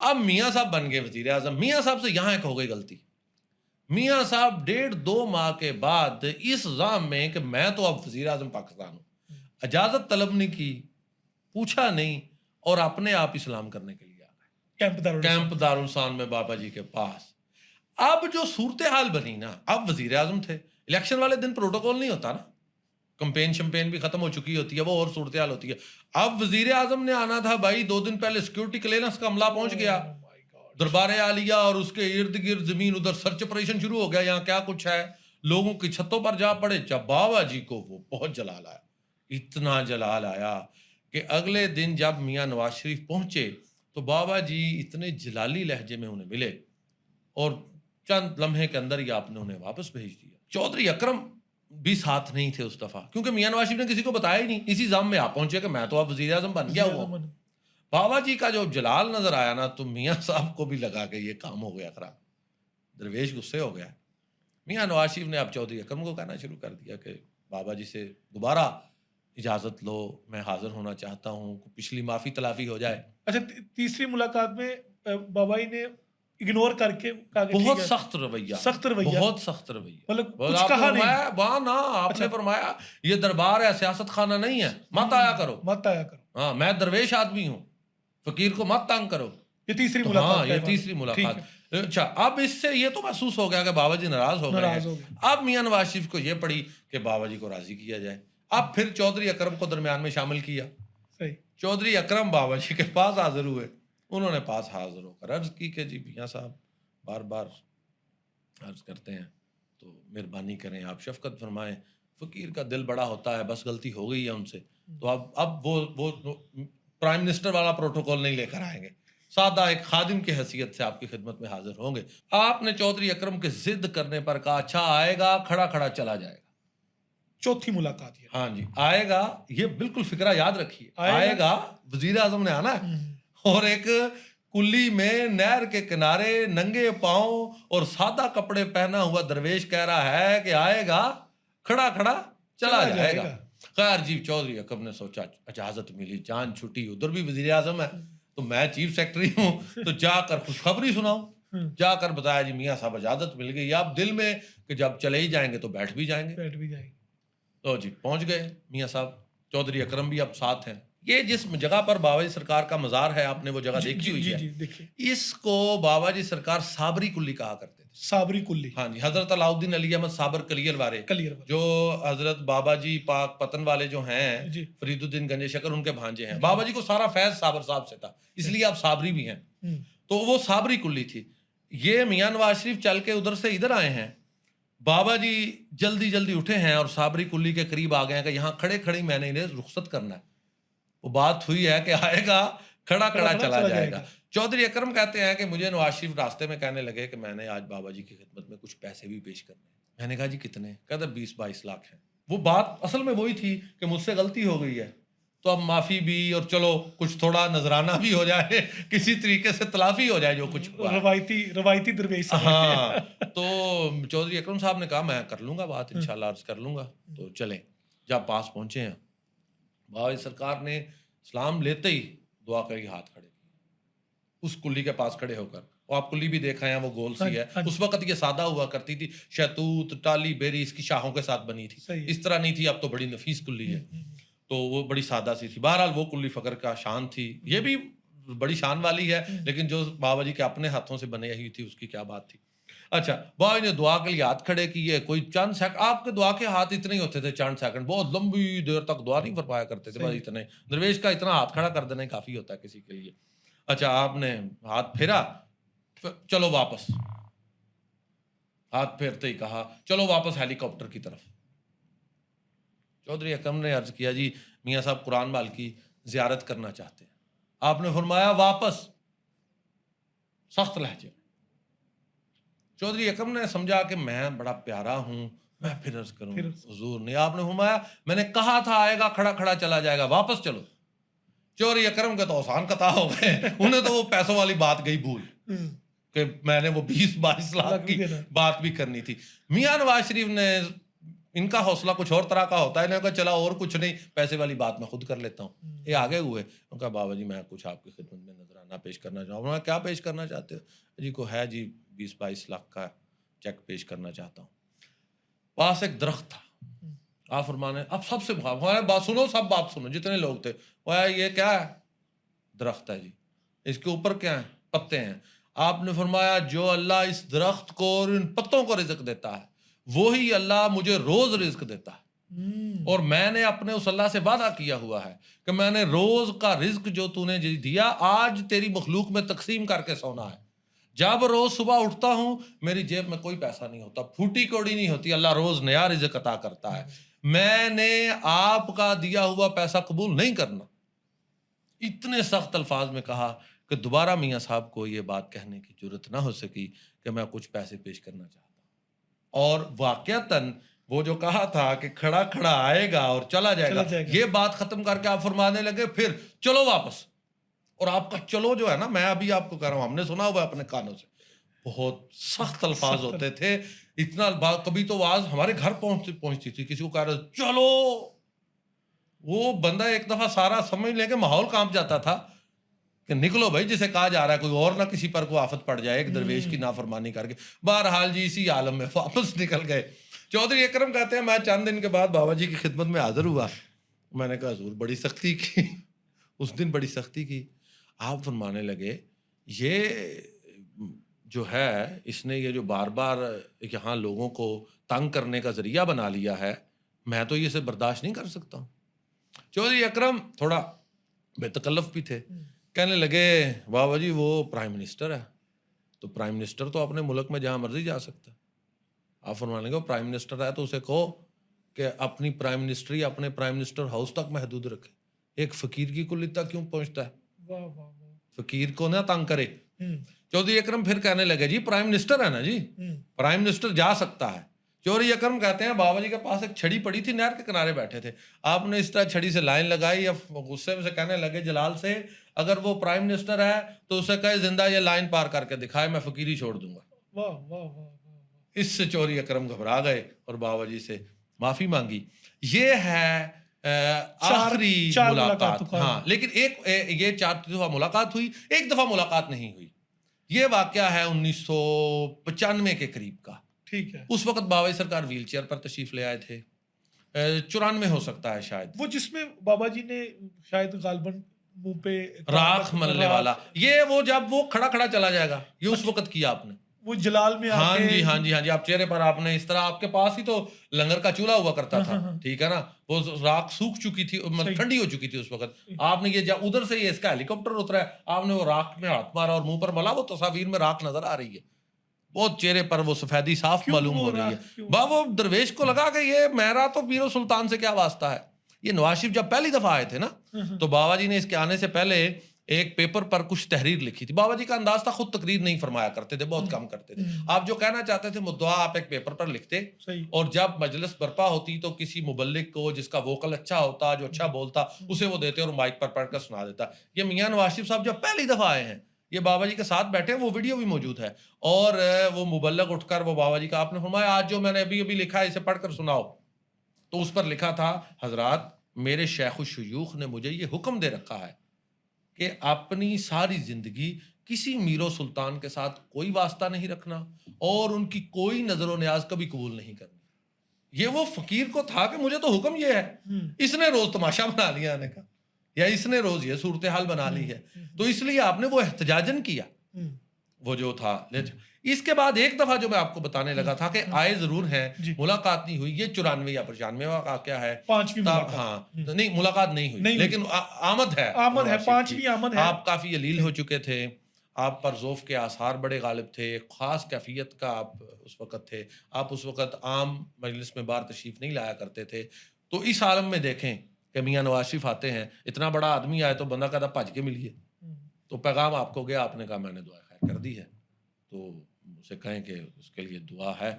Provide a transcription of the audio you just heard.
अब मियाँ साहब बन गए वज़ीर आज़म। मियाँ साहब से यहाँ एक हो गई गलती। मियाँ साहब 1.5-2 माह के बाद इस ज़ाम में कि मैं तो अब वज़ीर आज़म पाकिस्तान हूँ, इजाज़त तलब नहीं की, पूछा नहीं और अपने आप इस्लाम करने के लिए आ गए कैंप दारुल इस्लाम में बाबा जी के पास। अब जो सूरत हाल बनी ना, अब वज़ीर आज़म थे, इलेक्शन वाले दिन प्रोटोकॉल नहीं होता ना, कैंपेन शैम्पेन भी खत्म हो चुकी होती है, वो और सूरत हाल होती है। अब वज़ीर आज़म ने आना था भाई, 2 दिन पहले सिक्योरिटी क्लियरेंस का अमला पहुंच गया, दरबार आलिया और उसके इर्द गिर्द जमीन, उधर सर्च ऑपरेशन शुरू हो गया, यहाँ क्या कुछ है, लोगों की छतों पर जा पड़े। जब बाबा जी को वो बहुत जलाल आया, इतना जलाल आया कि अगले दिन जब मियाँ नवाज शरीफ पहुंचे तो बाबा जी इतने जलाली लहजे में उन्हें मिले और चंद लम्हे के अंदर ही आपने उन्हें वापस भेज दिया। चौधरी अकरम भी साथ नहीं थे उस दफा, क्योंकि मियाँ नवाज शरीफ ने किसी को बताया ही नहीं। इसी जाम में आप पहुंचे कि मैं तो अब वज़ीर आज़म बन गया हुआ। बाबा जी का जो जलाल नजर आया ना, तो मियाँ साहब को भी लगा कि ये काम हो गया खराब। दरवेश गुस्से हो गया। मियाँ नवाज शरीफ ने अब चौधरी अकरम को कहना शुरू कर दिया कि बाबा जी से दोबारा इजाजत लो, मैं हाजिर होना चाहता हूँ, पिछली माफी तलाफी हो जाए। अच्छा, तीसरी मुलाकात में बाबा जी ने इग्नोर करके कहा कि बहुत ठीक है, सख्त रवैया, सख्त रवैया, बहुत सख्त रवैया। मतलब और कुछ आपने कहा नहीं। फरमाया वहाँ ना, आपने फरमाया ये दरबार है, सियासत खाना नहीं है, मत आया करो, मत आया करो। हाँ, मैं दरवेश आदमी हूँ, फकीर को मत तंग करो। ये तीसरी तो मुलाकात हाँ, का ये है तीसरी बाबा। मुलाकात। अच्छा, अब इससे ये तो महसूस हो गया कि बाबा जी नाराज हो गए नाराज हो हैं। गए। अब मियाँ नवाज शरीफ को ये पड़ी कि बाबा जी को राजी किया जाए। अब फिर चौधरी अकरम को दरमियान में शामिल किया। सही। चौधरी अकरम बाबा जी के पास हाजिर हुए। उन्होंने पास हाजिर होकर अर्ज की कि जी मियाँ साहब बार बार अर्ज करते हैं, तो मेहरबानी करें, आप शफकत फरमाएं, फकीर का दिल बड़ा होता है, बस गलती हो गई है उनसे, तो अब वो प्राइम मिनिस्टर वाला प्रोटोकॉल नहीं लेकर आएंगे, सादा एक खादिम की हैसियत से आपकी खिदमत में हाजिर होंगे। आपने चौधरी अकरम के जिद करने पर कहा अच्छा आएगा, खड़ा खड़ा चला जाएगा। चौथी मुलाकात ये। हाँ जी, आएगा, ये बिल्कुल फिक्रा याद रखिए, आएगा। वजीर आजम ने आना है और एक कुल्ली में नहर के किनारे नंगे पांव और सादा कपड़े पहना हुआ दरवेश कह रहा है कि आएगा, खड़ा खड़ा चला जाएगा। खैर जी, चौधरी अकरम ने सोचा इजाजत मिली, जान छुट्टी, उधर भी वजीर आजम है तो मैं चीफ सेक्रेटरी हूँ, तो जाकर खुशखबरी सुनाऊं। जाकर बताया जी मियाँ साहब इजाजत मिल गई। आप दिल में कि जब चले ही जाएंगे तो बैठ भी जाएंगे। तो जी पहुंच गए मियाँ साहब, चौधरी अकरम भी अब साथ हैं। ये जिस जगह पर बाबा जी सरकार का मजार है, आपने वो जगह देखी हुई है। इसको बाबा जी सरकार साबरी कुल्ली कहा करते थे। साबरी कुल्ली। हाँ जी, हजरत अलाउद्दीन अली अहमद साबर कलियर वाले, जो हजरत बाबा जी पाक पतन वाले जो हैं, फरीदुद्दीन गंजे शकर, उनके भांजे हैं। बाबा जी को सारा फैज साबर साहब से था, इसलिए आप साबरी भी हैं। तो वो साबरी कुल्ली थी। ये मियाँ नवाज शरीफ चल के उधर से इधर आए हैं, बाबा जी जल्दी जल्दी उठे हैं और साबरी कुल्ली के करीब आ गए हैं कि यहाँ खड़े खड़ी मैंने इन्हें रुखसत करना है। वो बात हुई है कि आएगा, खड़ा खड़ा चला जाएगा। चौधरी अकरम कहते हैं कि मुझे नवाज शरीफ रास्ते में कहने लगे कि मैंने आज बाबा जी की खिदमत में कुछ पैसे भी पेश करने। मैंने कहा जी कितने? कहते 20-22 लाख हैं। वो बात असल में वही थी कि मुझसे गलती हो गई है, तो अब माफी भी और चलो कुछ थोड़ा नजराना भी हो जाए, किसी तरीके से तलाफी हो जाए जो कुछ रवायती दरवेश। हाँ, तो चौधरी अकरम साहब ने कहा मैं कर लूंगा बात, इंशाल्लाह अर्ज कर लूंगा। तो चले, जब पास पहुंचे हैं, बाबा सरकार ने सलाम लेते ही दुआ करके हाथ खड़े किए उस कुल्ली के पास खड़े होकर। और आप कुल्ली भी देखा है, वो गोल सी है। उस वक्त ये सादा हुआ करती थी, शहतूत टाली बेरी इसकी शाहों के साथ बनी थी, इस तरह नहीं थी। अब तो बड़ी नफीस कुल्ली है, तो वो बड़ी सादा सी थी। बहरहाल वो कुल्ली फकर का शान थी, ये भी बड़ी शान वाली है, लेकिन जो बाबा जी के अपने हाथों से बने हुई थी उसकी क्या बात थी। अच्छा, बाबा ने दुआ के लिए हाथ खड़े किए, कोई चंद सेकंड, आपके दुआ के हाथ इतने ही होते थे, चंद सेकंड, बहुत लंबी देर तक दुआ नहीं फरमाया करते थे, बस इतने। दरवेश का इतना हाथ खड़ा कर देना काफी होता है किसी के लिए। अच्छा, आपने हाथ फेरा, चलो वापस, हाथ फेरते ही कहा चलो वापस हेलीकॉप्टर की तरफ। चौधरी अकरम ने अर्ज किया जी मियाँ साहब कुरान माल की जियारत करना चाहते हैं। आपने फरमाया वापस, सख्त लहजे। चौधरी अकरम ने समझा कि मैं बड़ा प्यारा हूं, मैं फिर अर्ज करूं हुजूर ने। आपने फरमाया मैंने कहा था आएगा, खड़ा खड़ा चला जाएगा, वापस चलो। चौधरी अकरम के तो आसान कता हो गए, उन्हें तो वो पैसों वाली बात गई भूल कि मैंने वो 20-22 लाख की बात भी करनी थी। मियाँ नवाज शरीफ ने इनका हौसला कुछ और तरह का होता है, इन्होंने कहा चला और कुछ नहीं, पैसे वाली बात मैं खुद कर लेता हूँ। ये आगे हुए, उनका बाबा जी मैं कुछ आपकी खिदमत में नजराना पेश करना चाहूँ। उन्होंने क्या पेश करना चाहते हो जी? को है जी 20-22 लाख का चेक पेश करना चाहता हूँ। पास एक दरख्त था, आप फरमाने अब सबसे बात सुनो, सब बात सुनो जितने लोग थे। वो ये क्या है? दरख्त है जी, इसके ऊपर क्या है? पत्ते हैं। आपने फरमाया जो अल्लाह इस दरख्त को और इन पत्तों को रिज्क देता है वही अल्लाह मुझे रोज रिज्क देता है। और मैंने अपने उस अल्लाह से वादा किया हुआ है कि मैंने रोज का रिज्क जो तूने दिया आज तेरी मखलूक में तकसीम करके सोना है। जब रोज सुबह उठता हूं मेरी जेब में कोई पैसा नहीं होता, फूटी कौड़ी नहीं होती, अल्लाह रोज नया रिज्क अता करता है। मैंने आपका दिया हुआ पैसा कबूल नहीं करना। इतने सख्त अल्फाज में कहा कि दोबारा मियाँ साहब को ये बात कहने की जरूरत ना हो सकी कि मैं कुछ पैसे पेश करना चाहता हूं। और वाकयातन वो जो कहा था कि खड़ा खड़ा आएगा और चला जाएगा, ये बात खत्म करके आप फरमाने लगे फिर चलो वापस। और आपका चलो जो है ना, मैं अभी आपको कह रहा हूं, हमने सुना हुआ अपने कानों से, बहुत सख्त अल्फाज होते थे। इतना कभी तो आवाज हमारे घर पहुंचती थी, किसी को कह रहे चलो, वो बंदा एक दफा सारा समझ लेके माहौल कांप जाता था कि निकलो भाई, जिसे कहा जा रहा है, कोई और ना किसी पर कोई आफत पड़ जाए एक दरवेश की नाफरमानी करके। बहरहाल जी इसी आलम में वापस निकल गए। चौधरी अकरम कहते हैं मैं चंद दिन के बाद बाबा जी की खिदमत में हाजिर हुआ। मैंने कहा हुजूर बड़ी सख्ती की उस दिन बड़ी सख्ती की। आप फरमाने लगे ये जो है इसने ये जो बार बार यहाँ लोगों को तंग करने का जरिया बना लिया है, मैं तो ये इसे बर्दाश्त नहीं कर सकता हूँ। चौधरी अकरम थोड़ा बेतकल्लफ भी थे, कहने लगे बाबा जी वो प्राइम मिनिस्टर है, तो प्राइम मिनिस्टर तो अपने मुल्क में जहाँ मर्जी जा सकता है। आप फरमाने लगे प्राइम मिनिस्टर है तो उसे कहो कि अपनी प्राइम मिनिस्ट्री अपने प्राइम मिनिस्टर हाउस तक महदूद रखे, एक फकीर की कुल्ली तक क्यों पहुंचता है? वाह वाह वाह, फकीर को ना तंग करे। चौधरी अकरम फिर कहने लगे जी प्राइम मिनिस्टर है ना जी, प्राइम मिनिस्टर जा सकता है। चौधरी अकरम कहते हैं बाबा जी के पास एक छड़ी पड़ी थी, नहर के किनारे बैठे थे, आपने इस तरह छड़ी से लाइन लगाई, या गुस्से में से कहने लगे जलाल से अगर वो प्राइम मिनिस्टर है तो उसे कहे जिंदा ये लाइन पार करके दिखाए, मैं फकीरी छोड़ दूंगा। वाह वाह वाह, इससे चौधरी अकरम घबरा गए और बाबा जी से माफी मांगी। ये है आखिरी मुलाकात। हाँ, लेकिन ये 4 दफा मुलाकात हुई, एक दफा मुलाकात नहीं हुई। ये वाकया है 1995 के करीब का। ठीक है। उस वक्त बाबा जी सरकार व्हील चेयर पर तशरीफ ले आए थे, 94 हो सकता है शायद। वो जिसमें बाबा जी ने शायद गालबन मुंह पे राख मलने वाला, ये वो जब वो खड़ा खड़ा चला जाएगा, ये उस वक्त किया आपने। वो जलाल में हाँ जी हाँ जी हाँ जी, आप चेहरे पर आपने इस तरह, आपके पास ही तो लंगर का चूल्हा हुआ करता था, ठीक है ना, वो राख सूख चुकी थी, मतलब ठंडी हो चुकी थी उस वक्त। आपने ये जब उधर से ये इसका हेलीकॉप्टर उतरा है, आपने वो राख में हाथ मारा और मुंह पर मला, वो तस्वीर में राख नजर आ रही है, बहुत चेहरे पर वो सफेदी साफ मालूम हो रही है। वो दरवेश को लगा कि ये मेरा तो पीरो सुल्तान से क्या वास्ता है। ये नवाज शरीफ जब पहली दफा आए थे ना, तो बाबा जी ने इसके आने से पहले एक पेपर पर कुछ तहरीर लिखी थी। बाबा जी का अंदाज था खुद तकरीर नहीं फरमाया करते थे, बहुत कम करते थे। आप जो कहना चाहते थे मुद्दा आप एक पेपर पर लिखते, और जब मजलिस बर्पा होती तो किसी मुबल्लिग को जिसका वोकल अच्छा होता, जो अच्छा बोलता, उसे वो देते और माइक पर पढ़कर सुना देता। ये मियां नवाज शरीफ साहब जब पहली दफा आए हैं, ये बाबा जी के साथ बैठे, वो वीडियो भी मौजूद है, और वो मुबल्लिग उठकर वो बाबा जी का, आपने फरमाया आज जो मैंने अभी अभी लिखा है इसे पढ़कर सुनाओ, तो उस पर लिखा था हजरात मेरे शेख शुयूख ने मुझे ये हुक्म दे रखा है कि अपनी सारी जिंदगी किसी मीरो सुल्तान के साथ कोई वास्ता नहीं रखना और उनकी कोई नजर न्याज कभी कबूल नहीं करनी। ये वो फकीर को था कि मुझे तो हुक्म ये है, इसने रोज तमाशा बना लिया आने का, या इसने रोज ये सूरत हाल बना ली है, तो इसलिए आपने वो एहतजाजन किया, वो जो था। इसके बाद एक दफा जो मैं आपको बताने लगा था कि आए जरूर हैं, मुलाकात नहीं हुई, ये 94 या 95 का क्या है, 5वीं मुलाकात। हाँ नहीं मुलाकात नहीं हुई, लेकिन आमद है, 5वीं आमद है। आप काफी अलील हो चुके थे, आप पर ज़ौफ़ के आसार बड़े गालिब थे, ख़ास कैफियत का आप उस वक़्त थे, आप उस वक़्त आम मजलिस में बाहर तशरीफ़ नहीं लाया करते थे। तो इस आलम में देखें कि मियाँ नवाज शरीफ आते हैं, इतना बड़ा आदमी आए तो बंदा कहता भज के मिलिए, तो पैगाम आपको गया, आपने कहा मैंने दुआ खैर कर दी है, तो उसे कहें कि उसके लिए दुआ है।